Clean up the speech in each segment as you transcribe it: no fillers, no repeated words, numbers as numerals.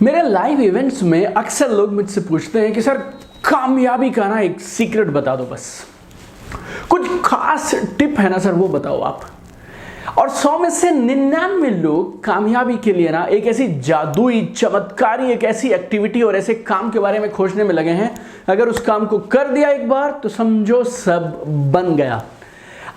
मेरे live events में अक्सर लोग मुझसे पूछते हैं कि सर कामयाबी का ना एक सीक्रेट बता दो, बस कुछ खास टिप है ना सर वो बताओ आप। और 100 में से 99 लोग कामयाबी के लिए ना एक ऐसी जादुई चमत्कारी एक ऐसी एक्टिविटी और ऐसे काम के बारे में खोजने में लगे हैं, अगर उस काम को कर दिया एक बार तो समझो सब बन गया।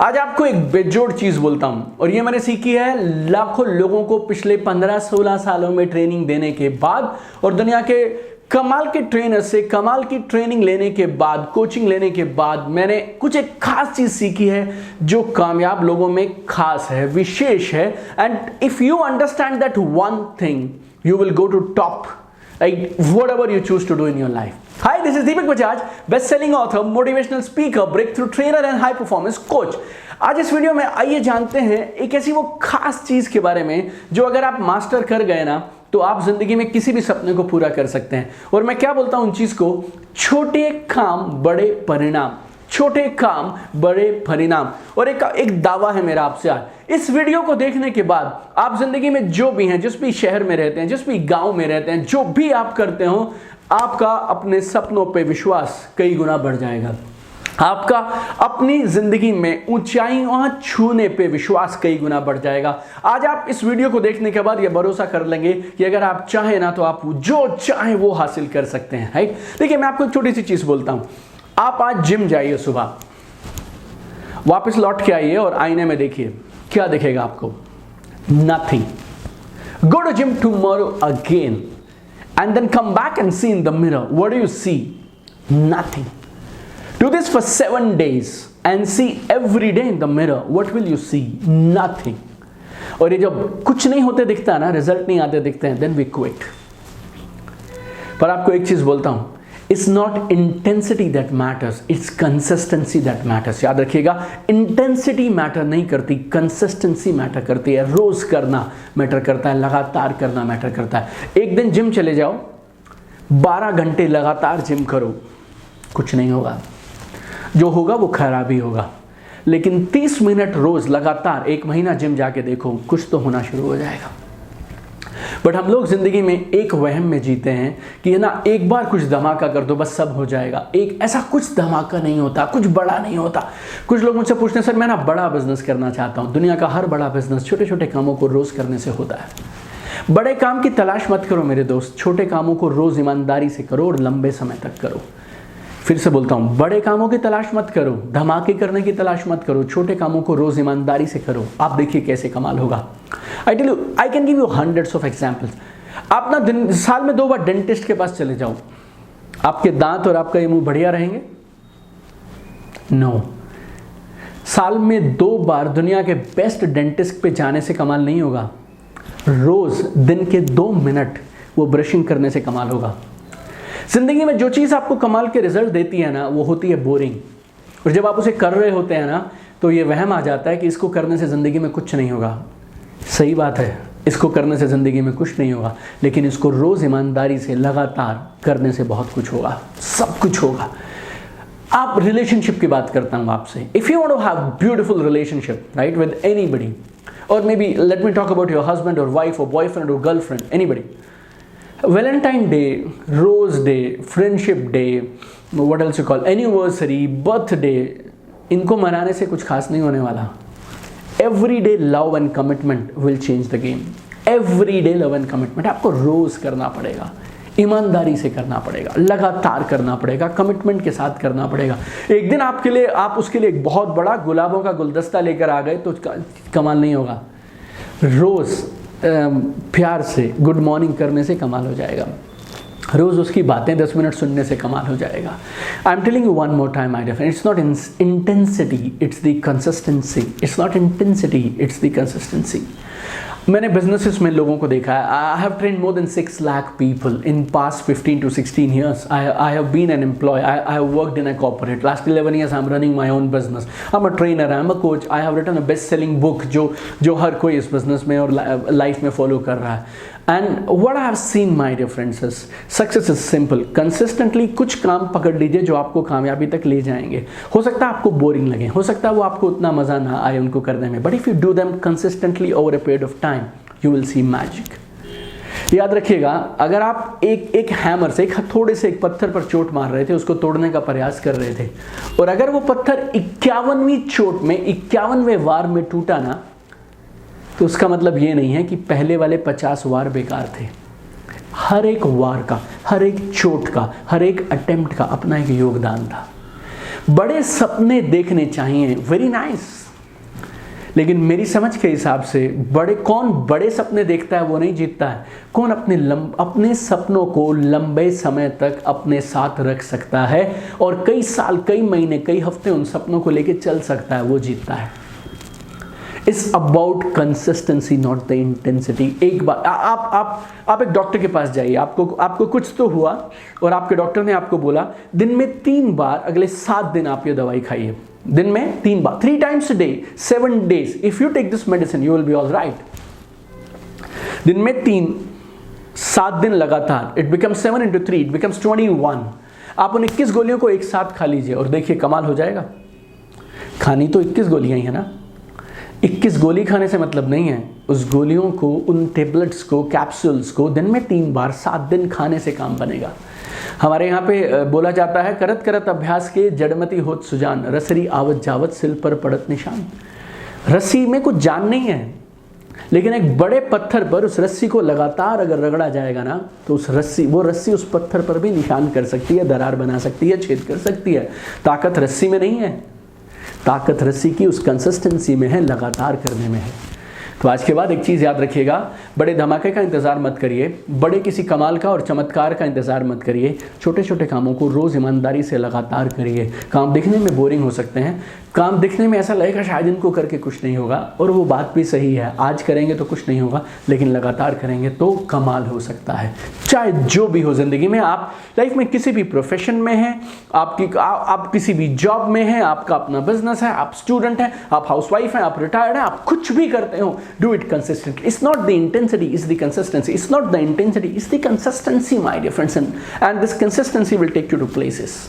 आज आपको एक बेजोड़ चीज बोलता हूं और ये मैंने सीखी है लाखों लोगों को पिछले 15-16 सालों में ट्रेनिंग देने के बाद और दुनिया के कमाल के ट्रेनर से कमाल की ट्रेनिंग लेने के बाद, कोचिंग लेने के बाद मैंने कुछ एक खास चीज सीखी है जो कामयाब लोगों में खास है, विशेष है। And if you understand that one thing you will go to top, like whatever you choose to do in your life. Hi, this is Deepak Bajaj, best-selling author, motivational speaker, breakthrough trainer and high performance coach. आज इस video में आइए जानते हैं एक ऐसी वो खास चीज के बारे में जो अगर आप मास्टर कर गए ना तो आप जिंदगी में किसी भी सपने को पूरा कर सकते हैं। और मैं क्या बोलता हूं उन चीज को, छोटे काम बड़े परिणाम, छोटे काम बड़े परिणाम। और एक दावा है मेरा आपसे आज, इस वीडियो को देखने के बाद आप जिंदगी में जो भी हैं, जिस भी शहर में रहते हैं, जिस भी गांव में रहते हैं, जो भी आप करते हो, आपका अपने सपनों पे विश्वास कई गुना बढ़ जाएगा। आपका अपनी जिंदगी में ऊंचाइयां छूने पे विश्वास कई गुना बढ़ जाएगा। आज आप इस वीडियो को देखने के बाद ये भरोसा कर लेंगे कि अगर आप चाहें ना तो आप जो चाहें वो हासिल कर सकते हैं। राइट, देखिए मैं आपको एक छोटी सी चीज बोलता हूं। आप आज जिम जाइए, सुबह वापस लौट के आइए और आईने में देखिए, क्या दिखेगा आपको? Nothing. Go to gym tomorrow again and then come back and see in the mirror, what do you see? Nothing. Do this for 7 days and see every day in the mirror, what will you see? Nothing. और ये जब कुछ नहीं होते दिखता है ना, result नहीं आते दिखते हैं, देन वी क्विट। पर आपको एक चीज बोलता हूं, It's not intensity that matters, it's consistency that matters. याद रखिएगा, इंटेंसिटी मैटर नहीं करती, कंसिस्टेंसी मैटर करती है। रोज करना मैटर करता है, लगातार करना मैटर करता है। एक दिन जिम चले जाओ, 12 घंटे लगातार जिम करो, कुछ नहीं होगा, जो होगा वो खराब ही होगा। लेकिन 30 मिनट रोज लगातार 1 महीना जिम जाके देखो, कुछ तो होना शुरू हो जाएगा। बट हम लोग जिंदगी में एक वहम में जीते हैं कि है ना, एक बार कुछ धमाका कर दो बस सब हो जाएगा। एक ऐसा कुछ धमाका नहीं होता, कुछ बड़ा नहीं होता। कुछ लोग मुझसे पूछते हैं, सर मैं ना बड़ा बिजनेस करना चाहता हूं। दुनिया का हर बड़ा बिजनेस छोटे छोटे कामों को रोज करने से होता है। बड़े काम की तलाश मत करो मेरे दोस्त, छोटे कामों को रोज ईमानदारी से करो और लंबे समय तक करो। फिर से बोलता हूं, बड़े कामों की तलाश मत करो, धमाके करने की तलाश मत करो, छोटे कामों को रोज ईमानदारी से करो। आप देखिए कैसे कमाल होगा। I tell you, I can give you hundreds of examples. आप ना साल में 2 बार डेंटिस्ट के पास चले जाओ, आपके दांत और आपका ये मुंह बढ़िया रहेंगे? नो। साल में 2 बार दुनिया के बेस्ट डेंटिस्ट पे जाने से कमाल नहीं होगा, रोज दिन के 2 मिनट वो ब्रशिंग करने से कमाल होगा। जिंदगी में जो चीज आपको कमाल के रिजल्ट देती है ना, वो होती है बोरिंग। और जब आप उसे कर रहे होते हैं ना तो ये वहम आ जाता है कि इसको करने से जिंदगी में कुछ नहीं होगा। सही बात है, इसको करने से जिंदगी में कुछ नहीं होगा, लेकिन इसको रोज ईमानदारी से लगातार करने से बहुत कुछ होगा, सब कुछ होगा। आप रिलेशनशिप की बात करता हूं आपसे। If you want to have beautiful relationship right with anybody, और maybe let me talk about your husband और वाइफ और बॉयफ्रेंड और girlfriend, anybody, Valentine day, rose day, friendship day, what else you call, anniversary, birthday, इनको मनाने से कुछ खास नहीं होने वाला। Everyday love and commitment will change the game. Everyday love and commitment आपको रोज करना पड़ेगा, ईमानदारी से करना पड़ेगा, लगातार करना पड़ेगा, कमिटमेंट के साथ करना पड़ेगा। एक दिन आपके लिए आप उसके लिए एक बहुत बड़ा गुलाबों का गुलदस्ता लेकर आ गए तो कमाल नहीं होगा। रोज प्यार से गुड मॉर्निंग करने से कमाल हो जाएगा। रोज उसकी बातें 10 मिनट सुनने से कमाल हो जाएगा। I am telling you one more time my dear friend, it's not intensity, it's the consistency. It's not intensity, it's the consistency. मैंने बिजनेसेस में लोगों को देखा है। I have trained more than 6 lakh people in past 15 to 16 years. I have been an employee. I have worked in a corporate. Last 11 years I'm running my own business. I'm a trainer, I'm a coach. I have written a best-selling book जो हर कोई इस business में और life में follow कर रहा है। And what I have seen, my dear friends, is success is simple. Consistently कुछ काम पकड़ लीजिए जो आपको कामयाबी तक ले जाएंगे। हो सकता है आपको बोरिंग लगे, हो सकता है वो आपको उतना मजा ना आए उनको करने में, but if you do them consistently over a period of time, you will see magic. याद रखिएगा, अगर आप एक हैमर से, एक हथौड़े से एक पत्थर पर चोट मार रहे थे, उसको तोड़ने का प्रयास कर रहे थे, और अगर वो पत्थर 51वीं चोट में 51वें वार में टूटा ना, तो उसका मतलब ये नहीं है कि पहले वाले 50 वार बेकार थे। हर एक वार का, हर एक चोट का, हर एक अटेम्प्ट का अपना एक योगदान था। बड़े सपने देखने चाहिए, वेरी नाइस, लेकिन मेरी समझ के हिसाब से कौन बड़े सपने देखता है वो नहीं जीतता है। कौन अपने सपनों को लंबे समय तक अपने साथ रख सकता है और कई साल, कई महीने, कई हफ्ते उन सपनों को लेके चल सकता है, वो जीतता है। It's about consistency, not the intensity. एक बार आप एक डॉक्टर के पास जाइए, आपको कुछ तो हुआ और आपके डॉक्टर ने आपको बोला दिन में 3 बार अगले 7 दिन आप ये दवाई खाइए, दिन में 3 बार, 3 times a day, 7 days. If you take this medicine, you will be all right. दिन में 7 दिन लगातार, it becomes 7 into 3, it becomes 21. आप उन 21 गोलियों को एक साथ खा लीजिए और देखिए कमाल हो जाएगा। खानी तो 21 गोलियां ही है ना। 21 गोली खाने से मतलब नहीं है, उस गोलियों को, उन टेबलेट्स को, कैप्सूल्स को दिन में 3 बार 7 दिन खाने से काम बनेगा। हमारे यहाँ पे बोला जाता है, करत करत अभ्यास के जड़मती होत सुजान, रसरी आवत जावत सिल पर पड़त निशान। रस्सी में कुछ जान नहीं है, लेकिन एक बड़े पत्थर पर उस रस्सी को लगातार अगर रगड़ा जाएगा ना, तो वो रस्सी उस पत्थर पर भी निशान कर सकती है, दरार बना सकती है, छेद कर सकती है। ताकत रस्सी में नहीं है, ताकत रस्सी की उस कंसिस्टेंसी में है, लगातार करने में है। तो आज के बाद एक चीज़ याद रखिएगा, बड़े धमाके का इंतज़ार मत करिए, बड़े किसी कमाल का और चमत्कार का इंतज़ार मत करिए। छोटे छोटे कामों को रोज़ ईमानदारी से लगातार करिए। काम दिखने में बोरिंग हो सकते हैं, काम दिखने में ऐसा लगेगा शायद इनको करके कुछ नहीं होगा, और वो बात भी सही है। आज करेंगे तो कुछ नहीं होगा, लेकिन लगातार करेंगे तो कमाल हो सकता है। चाहे जो भी हो ज़िंदगी में, आप लाइफ में किसी भी प्रोफेशन में हैं, आप किसी भी जॉब में हैं, आपका अपना बिजनेस है, आप स्टूडेंट हैं, आप हाउसवाइफ हैं, आप रिटायर्ड हैं, आप कुछ भी करते हो, do it consistently. It's not the intensity, it's the consistency. It's not the intensity, it's the consistency, my dear friends. And this consistency will take you to places.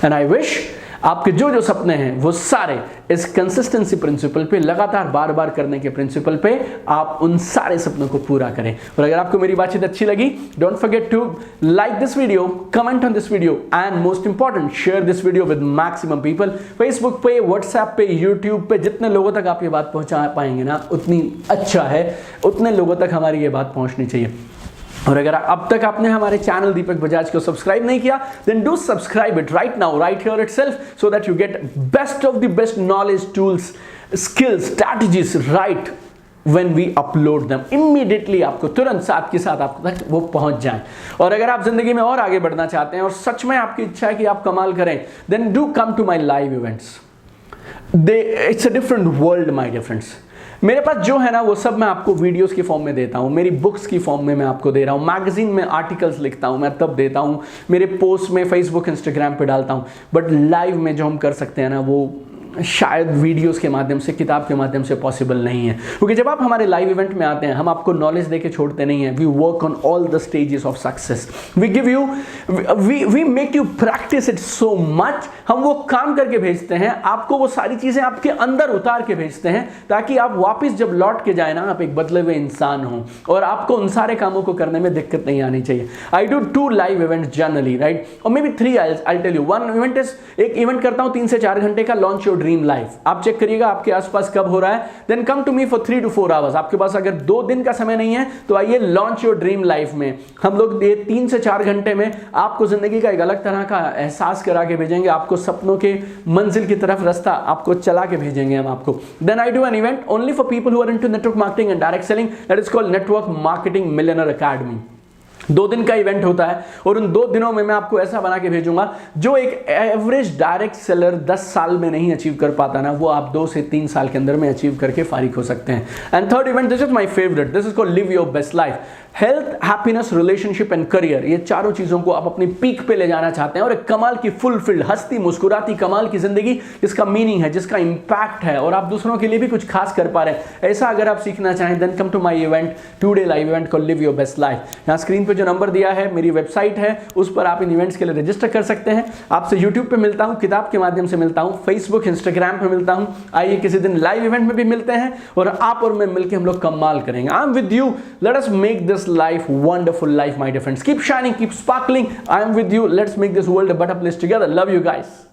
And I wish आपके जो जो सपने हैं वो सारे इस consistency principle पे, लगातार बार बार करने के प्रिंसिपल पे, आप उन सारे सपनों को पूरा करें। और अगर आपको मेरी बातचीत अच्छी लगी, don't forget to like this video, comment on this video, and most important, share this video with maximum people. Facebook पे, व्हाट्सएप पे, यूट्यूब पे, जितने लोगों तक आप ये बात पहुंचा पाएंगे ना, उतनी अच्छा है, उतने लोगों तक हमारी ये बात पहुंचनी चाहिए। और अगर अब तक आपने हमारे चैनल दीपक बजाज को सब्सक्राइब नहीं किया, then do subscribe it right now, right here itself, so that you get best of the best knowledge, tools, skills, strategies right when we upload them immediately, आपको तुरंत साथ के साथ आप तक वो पहुंच जाएं। और अगर आप जिंदगी में और आगे बढ़ना चाहते हैं और सच में आपकी इच्छा है कि आप कमाल करें, then do come to my live events. It's a different world my dear friends. मेरे पास जो है ना वो सब मैं आपको वीडियोस की फॉर्म में देता हूँ, मेरी बुक्स की फॉर्म में मैं आपको दे रहा हूँ, मैगजीन में आर्टिकल्स लिखता हूँ, मैं तब देता हूँ, मेरे पोस्ट में फेसबुक इंस्टाग्राम पे डालता हूँ। बट लाइव में जो हम कर सकते हैं ना, वो शायद वीडियोस के माध्यम से, किताब के माध्यम से पॉसिबल नहीं है। क्योंकि जब आप हमारे लाइव इवेंट में आते हैं, हम आपको नॉलेज देके छोड़ते नहीं हैं। We work on all the stages of success, we give you, we make you practice it so much. हम वो काम करके भेजते हैं आपको, वो सारी चीजें आपके अंदर उतार के भेजते हैं, ताकि आप वापस जब लौट के जाए ना, आप एक बदले हुए इंसान हो और आपको उन सारे कामों को करने में दिक्कत नहीं आनी चाहिए। I do 2 live events generally, right, और maybe 3। I tell you, 1 event is, एक इवेंट करता हूं 3 से 4 घंटे का, लॉन्च योर ड्रीम लाइफ। आप चेक करिएगा आपके आसपास कब हो रहा है, then come to me for 3 to 4 hours. आपके पास अगर 2 दिन का समय नहीं है तो आइए लॉन्च योर ड्रीम लाइफ में। हम लोग ये 3 से 4 घंटे में आपको जिंदगी का एक अलग तरह का एहसास करा के भेजेंगे, आपको सपनों के मंजिल की तरफ रास्ता आपको चला के भेजेंगे हम आपको। Then I do an event only for people who are into network marketing and direct selling, that is called network marketing millionaire academy. 2 दिन का इवेंट होता है और उन 2 दिनों में मैं आपको ऐसा बना के भेजूंगा जो एक एवरेज डायरेक्ट सेलर 10 साल में नहीं अचीव कर पाता ना, वो आप 2 से 3 साल के अंदर में अचीव करके फारिग हो सकते हैं। And third event, this is my favourite, this is called live your best life. Health, happiness, relationship and career, ये चारों चीजों को आप अपनी पीक पे ले जाना चाहते हैं और एक कमाल की फुलफिल्ड, हंसती मुस्कुराती कमाल की जिंदगी जिसका मीनिंग है, जिसका इंपैक्ट है और आप दूसरों के लिए भी कुछ खास कर पा रहे हैं, ऐसा अगर आप सीखना चाहें, then come to my event, 2-day live event called live your best life. यहाँ स्क्रीन पे जो नंबर दिया है, मेरी वेबसाइट है, उस पर आप इन इवेंट्स के लिए रजिस्टर कर सकते हैं। आपसे यूट्यूब पे मिलता हूं, किताब के माध्यम से मिलता हूं, फेसबुक इंस्टाग्राम पे मिलता हूं। आइए किसी दिन लाइव इवेंट में भी मिलते हैं और आप और मैं मिलकर हम लोग कमाल करेंगे। I am with you, let us make this life, wonderful life, my dear friends. Keep shining, keep sparkling. I am with you. Let's make this world a better place together. Love you guys.